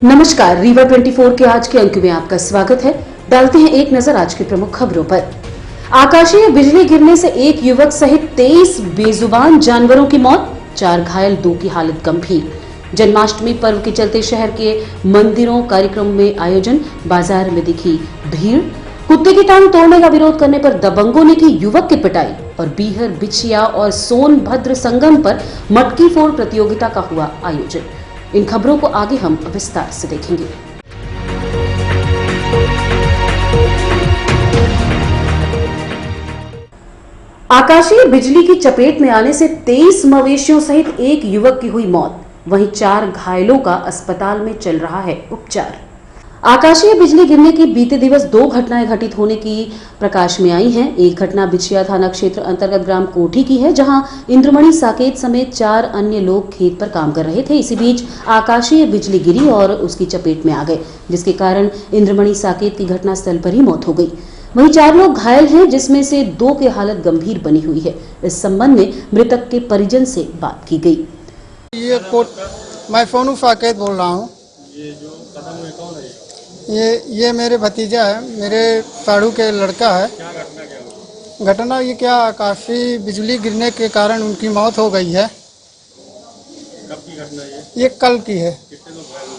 नमस्कार, रीवा 24 के आज के अंक में आपका स्वागत है। डालते हैं एक नजर आज की प्रमुख खबरों पर। आकाशीय बिजली गिरने से एक युवक सहित 23 बेजुबान जानवरों की मौत, 4 घायल, 2 की हालत गंभीर। जन्माष्टमी पर्व के चलते शहर के मंदिरों कार्यक्रम में आयोजन, बाजार में दिखी भीड़। कुत्ते की टांग तोड़ने का विरोध करने पर दबंगों ने की युवक की पिटाई और बीहर, बिछिया और सोनभद्र संगम पर मटकी फोड़ प्रतियोगिता का हुआ आयोजन। इन खबरों को आगे हम विस्तार से देखेंगे। आकाशीय बिजली की चपेट में आने से 23 मवेशियों सहित एक युवक की हुई मौत, वहीं 4 घायलों का अस्पताल में चल रहा है उपचार। आकाशीय बिजली गिरने की बीते दिवस 2 घटनाएं घटित होने की प्रकाश में आई हैं। एक घटना बिछिया थाना क्षेत्र अंतर्गत ग्राम कोठी की है, जहां इंद्रमणि साकेत समेत 4 अन्य लोग खेत पर काम कर रहे थे। इसी बीच आकाशीय बिजली गिरी और उसकी चपेट में आ गए, जिसके कारण इंद्रमणि साकेत की घटनास्थल पर ही मौत हो गई। वहीं 4 लोग घायल हैं, जिसमें से 2 की हालत गंभीर बनी हुई है। इस संबंध में मृतक के परिजन से बात की गई। मैं फोनू साकेत बोल रहा हूँ। ये जो कदम में कौन है? ये मेरे भतीजा है, मेरे साड़ू के लड़का है। क्या घटना क्या हुई? घटना ये क्या, आकाशीय बिजली गिरने के कारण उनकी मौत हो गई है। कब की घटना ये? ये कल की है। कितने लोग घायल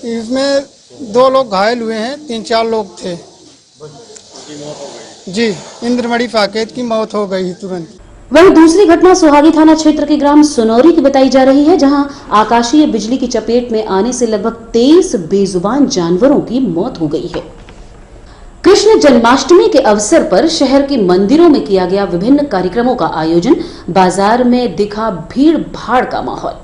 हुए? इसमें 2 लोग घायल हुए हैं, 3-4 लोग थे। उनकी मौत हो गई। जी, इंद्रमणि साकेत की मौत हो गई तुरंत। वहीं दूसरी घटना सुहागी थाना क्षेत्र के ग्राम सुनौरी की बताई जा रही है, जहां आकाशीय बिजली की चपेट में आने से लगभग 23 बेजुबान जानवरों की मौत हो गई है। कृष्ण जन्माष्टमी के अवसर पर शहर के मंदिरों में किया गया विभिन्न कार्यक्रमों का आयोजन, बाजार में दिखा भीड़ भाड़ का माहौल।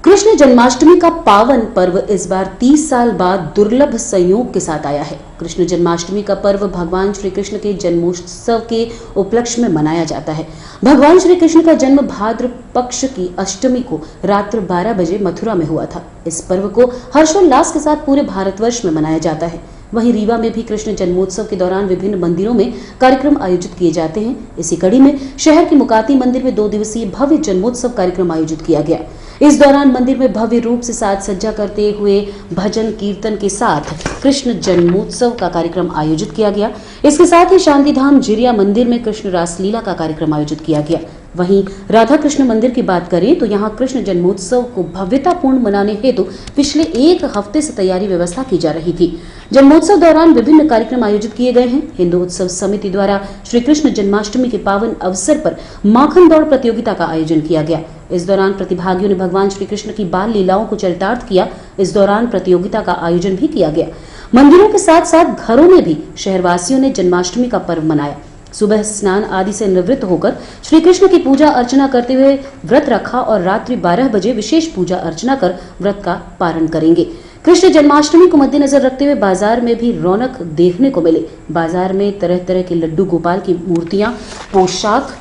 कृष्ण जन्माष्टमी का पावन पर्व इस बार 30 साल बाद दुर्लभ संयोग के साथ आया है। कृष्ण जन्माष्टमी का पर्व भगवान श्री कृष्ण के जन्मोत्सव के उपलक्ष्य में मनाया जाता है। भगवान श्री कृष्ण का जन्म भाद्र पक्ष की अष्टमी को रात्र 12 बजे मथुरा में हुआ था। इस पर्व को हर्षोल्लास के साथ पूरे भारतवर्ष में मनाया जाता है। वहीं रीवा में भी कृष्ण जन्मोत्सव के दौरान विभिन्न मंदिरों में कार्यक्रम आयोजित किए जाते हैं। इसी कड़ी में शहर के मुकाती मंदिर में 2 दिवसीय भव्य जन्मोत्सव कार्यक्रम आयोजित किया गया। इस दौरान मंदिर में भव्य रूप से साज सज्जा करते हुए भजन कीर्तन के साथ कृष्ण जन्मोत्सव का कार्यक्रम आयोजित किया गया। इसके साथ ही शांतिधाम जिरिया मंदिर में कृष्ण रासलीला का कार्यक्रम आयोजित किया गया। वहीं राधा कृष्ण मंदिर की बात करें तो यहाँ कृष्ण जन्मोत्सव को भव्यतापूर्ण मनाने हेतु पिछले 1 हफ्ते से तैयारी व्यवस्था की जा रही थी। जन्मोत्सव दौरान विभिन्न कार्यक्रम आयोजित किए गए हैं। हिंदू उत्सव समिति द्वारा श्री कृष्ण जन्माष्टमी के पावन अवसर पर माखन दौड़ प्रतियोगिता का आयोजन किया गया। इस दौरान प्रतिभागियों ने भगवान श्री कृष्ण की बाल लीलाओं को चरितार्थ किया। इस दौरान प्रतियोगिता का आयोजन भी किया गया। मंदिरों के साथ साथ घरों में भी शहरवासियों ने जन्माष्टमी का पर्व मनाया। सुबह स्नान आदि से निवृत्त होकर श्री कृष्ण की पूजा अर्चना करते हुए व्रत रखा और रात्रि 12 बजे विशेष पूजा अर्चना कर व्रत का पारण करेंगे। कृष्ण जन्माष्टमी को मद्देनजर रखते हुए बाजार में भी रौनक देखने को मिले। बाजार में तरह तरह के लड्डू गोपाल की मूर्तियां, पोशाक,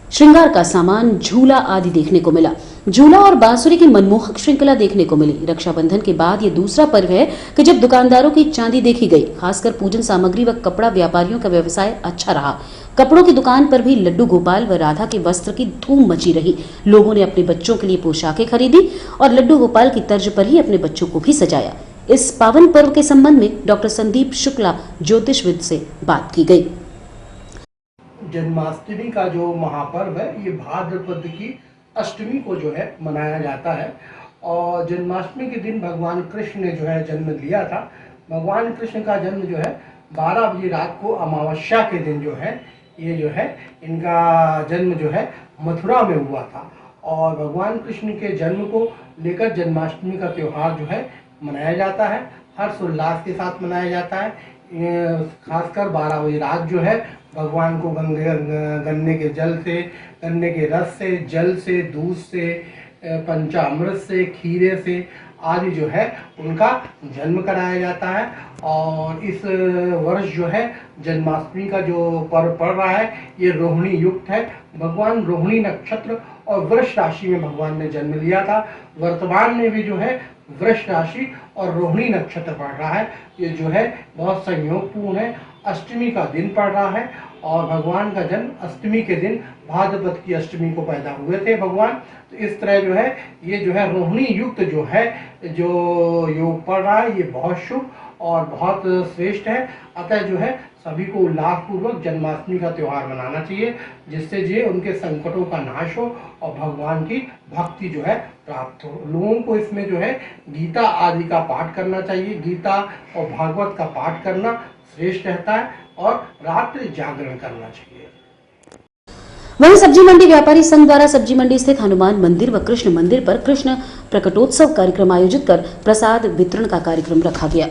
श्रृंगार का सामान, झूला आदि देखने को मिला। झूला और बांसुरी की मनमोहक श्रृंखला देखने को मिली। रक्षाबंधन के बाद ये दूसरा पर्व है कि जब दुकानदारों की चांदी देखी गई। खासकर पूजन सामग्री व कपड़ा व्यापारियों का व्यवसाय अच्छा रहा। कपड़ों की दुकान पर भी लड्डू गोपाल व राधा के वस्त्र की धूम मची रही। लोगों ने अपने बच्चों के लिए पोशाकें खरीदी और लड्डू गोपाल की तर्ज पर ही अपने बच्चों को भी सजाया। इस पावन पर्व के संबंध में डॉक्टर संदीप शुक्ला ज्योतिषविद से बात की गई। जन्माष्टमी का जो महापर्व है, ये भाद्रपद की अष्टमी को जो है मनाया जाता है। और जन्माष्टमी के दिन भगवान कृष्ण ने जो है जन्म लिया था। भगवान कृष्ण का जन्म जो है 12 बजे रात को अमावस्या के दिन जो है ये जो है इनका जन्म जो है मथुरा में हुआ था। और भगवान कृष्ण के जन्म को लेकर जन्माष्टमी का त्यौहार जो है मनाया जाता है, हर्षोल्लास के साथ मनाया जाता है। खासकर 12 बजे रात जो है भगवान को गन्ने के जल से, गन्ने के रस से, जल से, दूध से, पंचामृत से, खीरे से आदि जो है उनका जन्म कराया जाता है। और इस वर्ष जो है जन्माष्टमी का जो पर्व पड़ रहा है ये रोहिणी युक्त है। भगवान रोहिणी नक्षत्र और वृष राशि में भगवान ने जन्म लिया था। वर्तमान में भी जो है वृष राशि और रोहिणी नक्षत्र पड़ रहा है। ये जो है बहुत संयोगपूर्ण है। अष्टमी का दिन पड़ रहा है और भगवान का जन्म अष्टमी के दिन भाद्रपद की अष्टमी को पैदा हुए थे भगवान। तो इस तरह जो है ये जो है रोहिणी युक्त जो है जो योग पड़ रहा है ये बहुत शुभ और बहुत श्रेष्ठ है। अतः जो है सभी को उल्लासपूर्वक जन्माष्टमी का त्यौहार मनाना चाहिए, जिससे जो उनके संकटों का नाश हो और भगवान की भक्ति जो है प्राप्त हो। लोगों को इसमें जो है गीता आदि का पाठ करना चाहिए। गीता और भागवत का पाठ करना श्रेष्ठ रहता है और रात्रि जागरण करना चाहिए। वहीं सब्जी मंडी व्यापारी संघ द्वारा सब्जी मंडी स्थित हनुमान मंदिर व कृष्ण मंदिर पर कृष्ण प्रकटोत्सव कार्यक्रम आयोजित कर प्रसाद वितरण का कार्यक्रम रखा गया।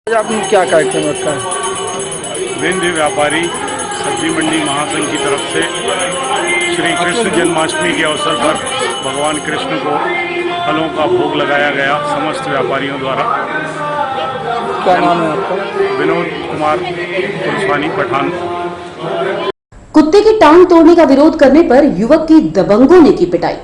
आपने क्या कार्यक्रम रखा है? भिंड व्यापारी सब्जी मंडी महासंघ की तरफ से श्री कृष्ण जन्माष्टमी के अवसर पर भगवान कृष्ण को फलों का भोग लगाया गया समस्त व्यापारियों द्वारा। क्या नाम है आपका? विनोद कुमार पुरस्वानी पठान। कुत्ते की टांग तोड़ने का विरोध करने पर युवक की दबंगों ने की पिटाई।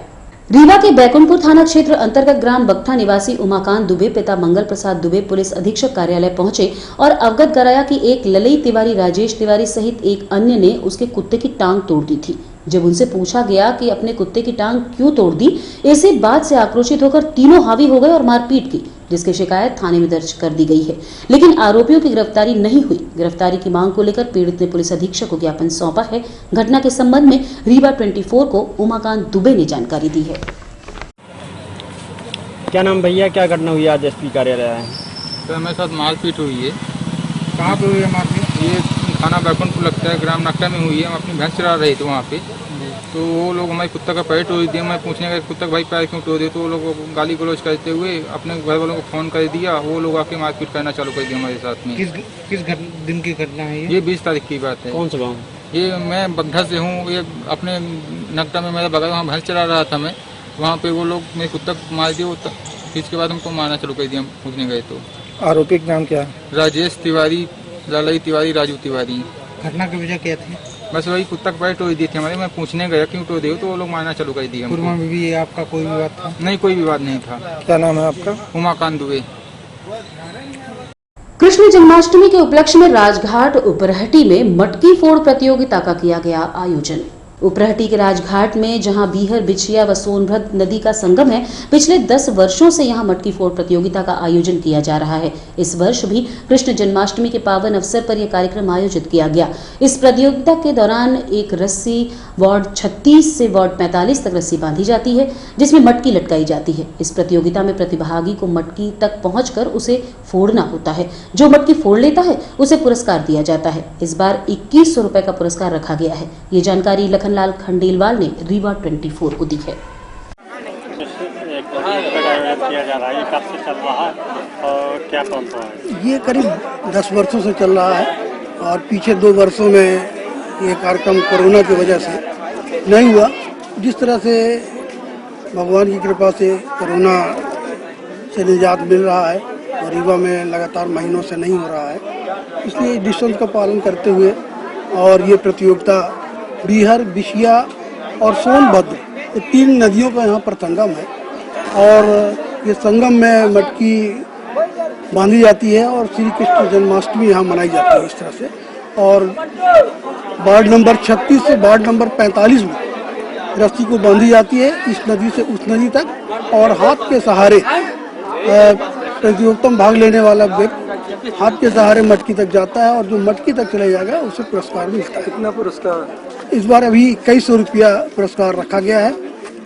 रीवा के बैकुंठपुर थाना क्षेत्र अंतर्गत ग्राम बगठा निवासी उमाकांत दुबे पिता मंगल प्रसाद दुबे पुलिस अधीक्षक कार्यालय पहुंचे और अवगत कराया कि एक ललई तिवारी राजेश तिवारी सहित एक अन्य ने उसके कुत्ते की टांग तोड़ दी थी। जब उनसे पूछा गया कि अपने कुत्ते की टांग क्यों तोड़ दी, इसी बात से आक्रोशित होकर तीनों हावी हो गए और मारपीट की, जिसकी शिकायत थाने में दर्ज कर दी गई है, लेकिन आरोपियों की गिरफ्तारी नहीं हुई। गिरफ्तारी की मांग को लेकर पीड़ित ने पुलिस अधीक्षक को ज्ञापन सौंपा है। घटना के संबंध में रीवा 24 को उमाकांत दुबे ने जानकारी दी है। क्या नाम भैया, क्या घटना हुई आज एसपी कार्यालय आए हैं? तो हमारे साथ मारपीट हुई है। कहाँ पे हुई है मारपीट? ये थाना बैकुंठपुर लगता है, ग्राम नक्टा में हुई है। हम अपनी भैंस चरा रहे थे वहाँ पे, तो वो लोग हमारे कुत्ता का पैर तोड़ दिया। मैं पूछने का कुत्ता का भाई पैर क्यों तोड़ दिया, तो वो लोग गाली गलौज करते हुए अपने घर वालों को फ़ोन कर दिया। वो लोग आके मारपीट करना चालू कर दिया हमारे साथ में। किस दिन की घटना है ये 20 तारीख की बात है। कौन सा गाँव? ये मैं बगठा से हूँ। ये अपने नक्टा में मेरा बगल, वहाँ भैंस चरा रहा था मैं। वहाँ पे वो लोग मेरे कुत्ता को मार दिया। इसके बाद हमको मारना चालू कर दिया। पूछने गए तो आरोपी का नाम क्या है? राजेश तिवारी, ललई तिवारी, राजू तिवारी। घटना की वजह क्या थी? बस वही कुत्ता का पैर तोड़ दिए थे हमारे। मैं पूछने गया क्यों तोड़ दिए, तो वो लोग मारना चालू कर दिया। पूर्व में भी आपका कोई विवाद था? नहीं, कोई विवाद नहीं था। क्या नाम है आपका? उमाकांत दुबे। कृष्ण जन्माष्टमी के उपलक्ष्य में राजघाट उपरहटी में मटकी फोड़ प्रतियोगिता का किया गया आयोजन। उपरहटी के राजघाट में जहां बीहर, बिछिया व सोनभद्र नदी का संगम है, पिछले 10 वर्षों से यहां मटकी फोड़ प्रतियोगिता का आयोजन किया जा रहा है। इस वर्ष भी कृष्ण जन्माष्टमी के पावन अवसर पर यह कार्यक्रम आयोजित किया गया। इस प्रतियोगिता के दौरान एक रस्सी वार्ड 36 से वार्ड 45 तक रस्सी बांधी जाती है, जिसमें मटकी लटकाई जाती है। इस प्रतियोगिता में प्रतिभागी को मटकी तक पहुंचकर उसे फोड़ना होता है। जो मटकी फोड़ लेता है उसे पुरस्कार दिया जाता है। इस बार 2100 रुपए का पुरस्कार रखा गया है। ये जानकारी लखनलाल खंडेलवाल ने रीवा 24 को दी है। किया जा रहा है, ये कब से चल रहा है और क्या कौन सा है? ये करीब 10 वर्षों से चल रहा है और पीछे 2 वर्षों में ये कार्यक्रम कोरोना की वजह से नहीं हुआ। जिस तरह से भगवान की कृपा से कोरोना से निजात मिल रहा है और रीवा में लगातार महीनों से नहीं हो रहा है, इसलिए डिस्टेंस का पालन करते हुए और ये प्रतियोगिता बीहर, बिछिया और सोनभद्र, ये 3 नदियों का यहाँ पर संगम है और ये संगम में मटकी बांधी जाती है और श्री कृष्ण जन्माष्टमी यहाँ मनाई जाती है इस तरह से। और वार्ड नंबर 36 से वार्ड नंबर 45 में रस्सी को बांधी जाती है इस नदी से उस नदी तक और हाथ के सहारे प्रतियोगिता में भाग लेने वाला व्यक्ति हाथ के सहारे मटकी तक जाता है और जो मटकी तक चले जाएगा उसे पुरस्कार मिलता है। कितना पुरस्कार? इस बार अभी 2100 रुपया पुरस्कार रखा गया है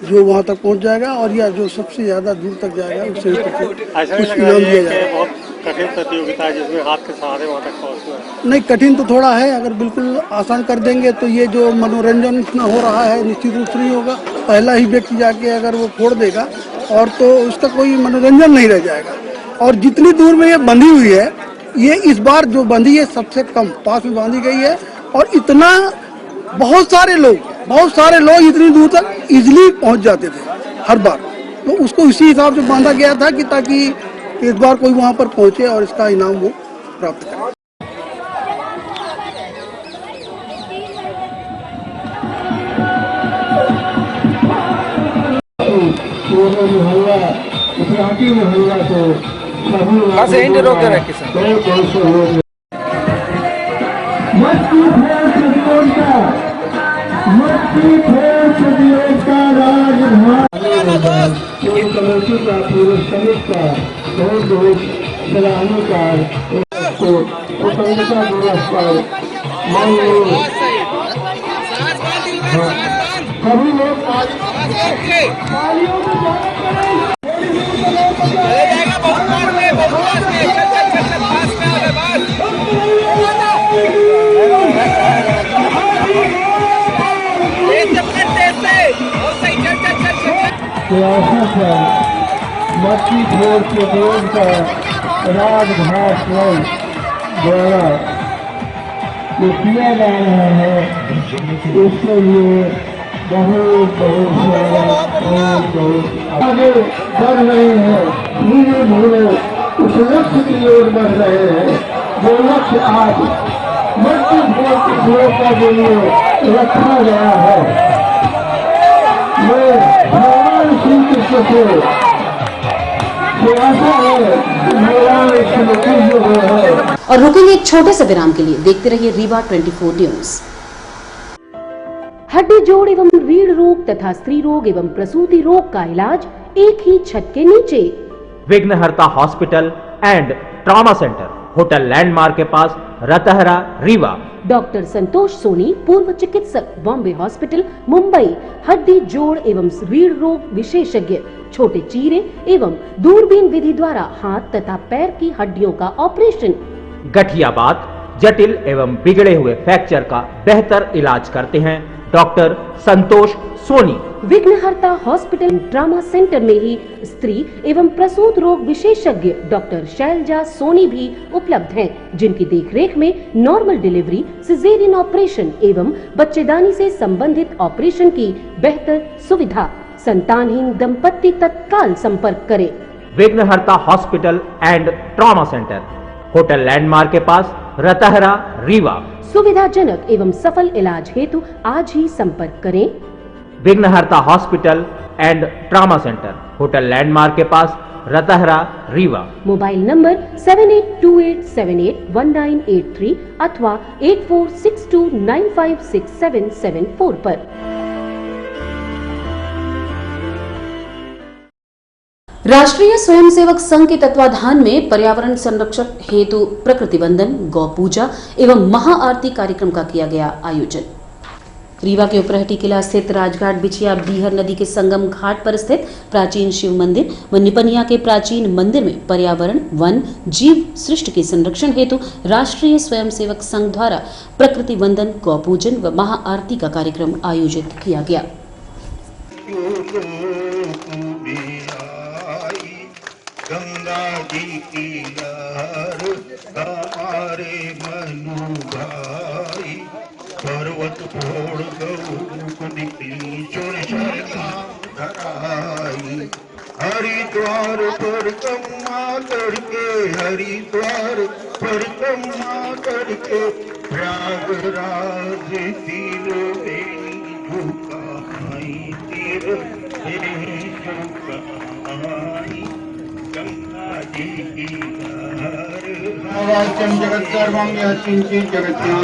जो वहाँ तक पहुँच जाएगा और या जो सबसे ज्यादा दूर तक जाएगा उसे कुछ इनाम दिया जाएगा। बहुत कठिन प्रतियोगिता है जिसमें हाथ के सहारे वहाँ तक पहुँचना है। नहीं, कठिन तो थोड़ा है। अगर बिल्कुल आसान कर देंगे तो ये जो मनोरंजन इतना हो रहा है निश्चित रूप से नहीं होगा। पहला ही व्यक्ति जाके अगर वो फोड़ देगा और तो उसका कोई मनोरंजन नहीं रह जाएगा। और जितनी दूर में ये बंधी हुई है, ये इस बार जो बंधी है सबसे कम पास में बांधी गई है और इतना बहुत सारे लोग इतनी दूर तक इजीली पहुंच जाते थे हर बार। तो उसको इसी हिसाब से बांधा गया था कि ताकि इस बार कोई वहां पर पहुंचे और इसका इनाम वो प्राप्त करे। दोनों मोहल्ला उत्तराखी मोहल्ला को सभी कहाँ से हिंद रोक दे रहे हैं किसान? मस्ती फेर सदियों का राजभाग पूर्व कमेटी का पूर्व समिति का बहुत बहुत सराहनीय कार्य स्वतंत्रता दिवस पर सभी लोग मच्छी फोड़ के रोड का राजघाट द्वारा जो किया जा रहा है उसके लिए बहुत बहुत आगे बढ़ रहे हैं, धीरे धीरे उस लक्ष्य की ओर बढ़ रहे हैं जो लक्ष्य आज मच्छी फोड़ के रोड का जो रखा गया है। मैं भगवान श्री कृष्ण से आशा है कि भगवान कृष्ण जो है। और रुकेंगे एक छोटे से विराम के लिए। देखते रहिए रीवा 24 न्यूज। हड्डी जोड़ एवं रीढ़ रोग तथा स्त्री रोग एवं प्रसूति रोग का इलाज एक ही छत के नीचे। विघ्नहर्ता hospital and trauma centre, hotel landmark के पास, रतहरा, रीवा। डॉक्टर संतोष सोनी, पूर्व चिकित्सक, बॉम्बे हॉस्पिटल, मुंबई। हड्डी जोड़ एवं रीढ़ रोग विशेषज्ञ, छोटे चीरे एवं दूरबीन विधि द्वारा हाथ तथा पैर की हड्डियों का ऑपरेशन। गठियाबात, जटिल एवं बिगड़े हुए फ्रैक्चर का बेहतर इलाज करते हैं डॉक्टर संतोष सोनी। विघ्नहर्ता हॉस्पिटल ट्रामा सेंटर में ही स्त्री एवं प्रसूत रोग विशेषज्ञ डॉक्टर शैलजा सोनी भी उपलब्ध हैं, जिनकी देखरेख में नॉर्मल डिलीवरी, सिजेरियन ऑपरेशन एवं बच्चेदानी से संबंधित ऑपरेशन की बेहतर सुविधा। संतानहीन दंपत्ति तत्काल संपर्क करें। विघ्नहर्ता hospital and trauma centre, hotel landmark के पास, रतहरा, रीवा। सुविधाजनक एवं सफल इलाज हेतु आज ही संपर्क करें। विघ्नहर्ता hospital and trauma centre, hotel landmark के पास, रतहरा, रीवा। मोबाइल नंबर 7828781983 अथवा 8462956774 पर। राष्ट्रीय स्वयंसेवक संघ के तत्वाधान में पर्यावरण संरक्षण हेतु प्रकृति वंदन, गौ पूजा एवं महाआरती कार्यक्रम का किया गया आयोजन। रीवा के उपरहटी किला स्थित राजघाट बिछिया बीहर नदी के संगम घाट पर स्थित प्राचीन शिव मंदिर व निपनिया के प्राचीन मंदिर में पर्यावरण, वन, जीव सृष्टि के संरक्षण हेतु राष्ट्रीय स्वयंसेवक संघ द्वारा प्रकृति वंदन, गौ पूजन व महाआरती का कार्यक्रम आयोजित किया गया। गंगा जी की लहर हमारे मनु भाई, पर्वत फोड़ गौ निकली चोर धराई। हरिद्वार पर कम्मा करके, हरिद्वार पर कम्मा करके, प्रयागराज तीरों में झुकाई, तीरों में झुकाई। वाच्यं जगत् सर्वं यत्किञ्चित् जगत्यां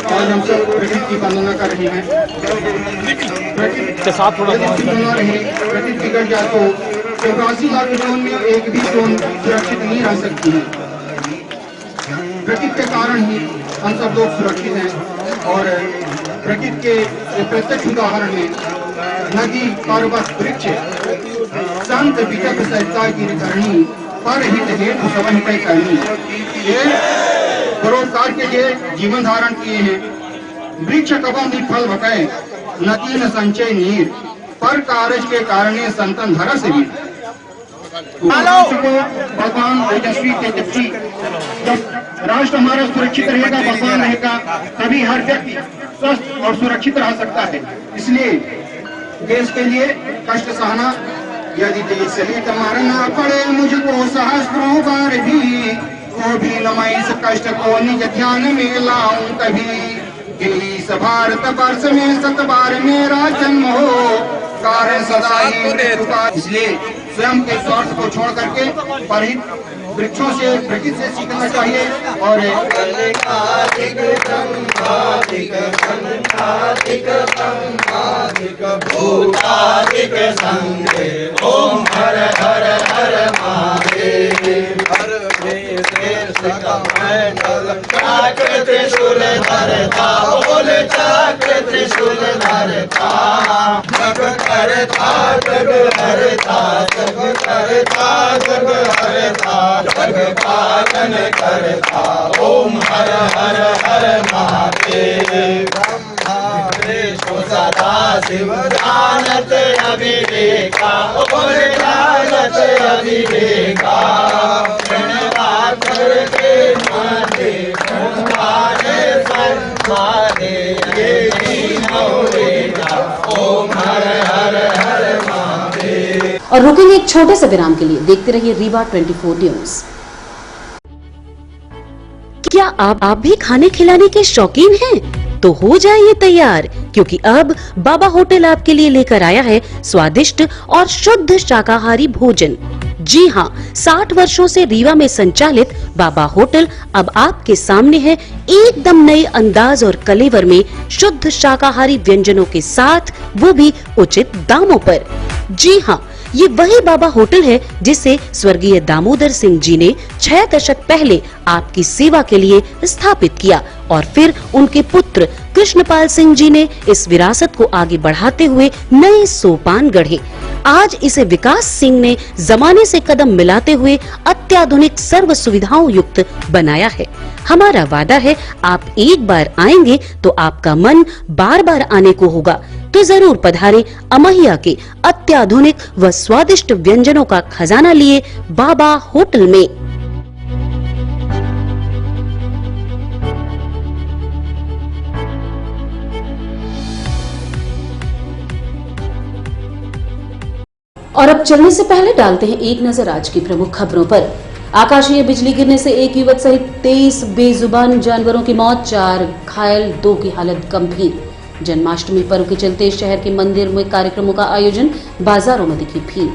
आज हम सब प्रकृति की वंदना कर रहे हैं। प्रकृति बिगड़ जाए तो 84 लाख जोन में एक भी जोन सुरक्षित नहीं रह सकती है। प्रकृति के कारण ही हम सब लोग सुरक्षित हैं। और प्रकृति के प्रत्यक्ष उदाहरण में नदी, पर्वत, वृक्ष, संत विगत सहिता की करनी, पर हित हेतु सबन तय करनी, ये परोपकार के लिए जीवन धारण किए हैं। वृक्ष कबम फल भकय, नदी न संचय नीर, पर कारज के कारणे संतन धरस भी। भगवान तेजस्वी तेजस्वी, जब राष्ट्र हमारा सुरक्षित रहेगा, भगवान रहेगा, तभी हर व्यक्ति स्वस्थ और सुरक्षित रह सकता है। इसलिए देश के लिए कष्ट सहना, यदि देश हित मरना पड़े मुझको सहस्त्रों बार भी, तो भी न मैं इस कष्ट को निज ध्यान में लाऊं कभी। कि इस भारत वर्ष में 7 बार मेरा जन्म हो, कारण सदा ही मृत्यु का। इसलिए स्वयं के स्वार्थ को छोड़ करके परहित वृक्षों से प्रकृति से सीखना चाहिए और ओम हर हर हर महादेव। चक्र त्रिशूल धरता, बोल चक्र त्रिशूल धरता, जग करता जग हरता, जग करता जग हरता, जग पालन करता। ओम हर हर हर महादेव। ब्रह्मा विष्णु सदा शिव जानत अविवेका, बोल जानत अविवेका। करके माने माने माने ये ओम हर हर हर महादेव। और रुकेंगे एक छोटे से विराम के लिए। देखते रहिए रीवा 24 न्यूज। क्या आप भी खाने खिलाने के शौकीन हैं? तो हो जाइए तैयार, क्योंकि अब बाबा होटल आपके लिए लेकर आया है स्वादिष्ट और शुद्ध शाकाहारी भोजन। जी हाँ, 60 वर्षों से रीवा में संचालित बाबा होटल अब आपके सामने है, एकदम नए अंदाज और कलेवर में शुद्ध शाकाहारी व्यंजनों के साथ, वो भी उचित दामों पर। जी हाँ, ये वही बाबा होटल है जिसे स्वर्गीय दामोदर सिंह जी ने 6 दशक पहले आपकी सेवा के लिए स्थापित किया और फिर उनके पुत्र कृष्णपाल सिंह जी ने इस विरासत को आगे बढ़ाते हुए नए सोपान गढ़े। आज इसे विकास सिंह ने जमाने से कदम मिलाते हुए अत्याधुनिक सर्व सुविधाओं युक्त बनाया है। हमारा वादा है, आप एक बार आएंगे तो आपका मन बार बार आने को होगा। तो जरूर पधारें अमहिया के अत्याधुनिक व स्वादिष्ट व्यंजनों का खजाना लिए बाबा होटल में। और अब चलने से पहले डालते हैं एक नजर आज की प्रमुख खबरों पर। आकाशीय बिजली गिरने से एक युवक सहित 23 बेजुबान जानवरों की मौत, 4 घायल, 2 की हालत गंभीर। जन्माष्टमी पर्व के चलते शहर के मंदिर में कार्यक्रमों का आयोजन, बाजारों में दिखी भीड़।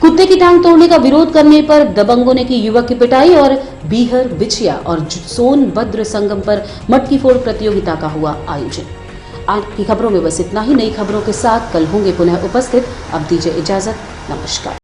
कुत्ते की टांग तोड़ने का विरोध करने पर दबंगों ने की युवक की पिटाई और बीहर, बिछिया और सोनभद्र संगम पर मटकी फोड़ प्रतियोगिता का हुआ आयोजन। आज की खबरों में बस इतना ही। नई खबरों के साथ कल होंगे पुनः उपस्थित। अब दीजिए इजाजत, नमस्कार।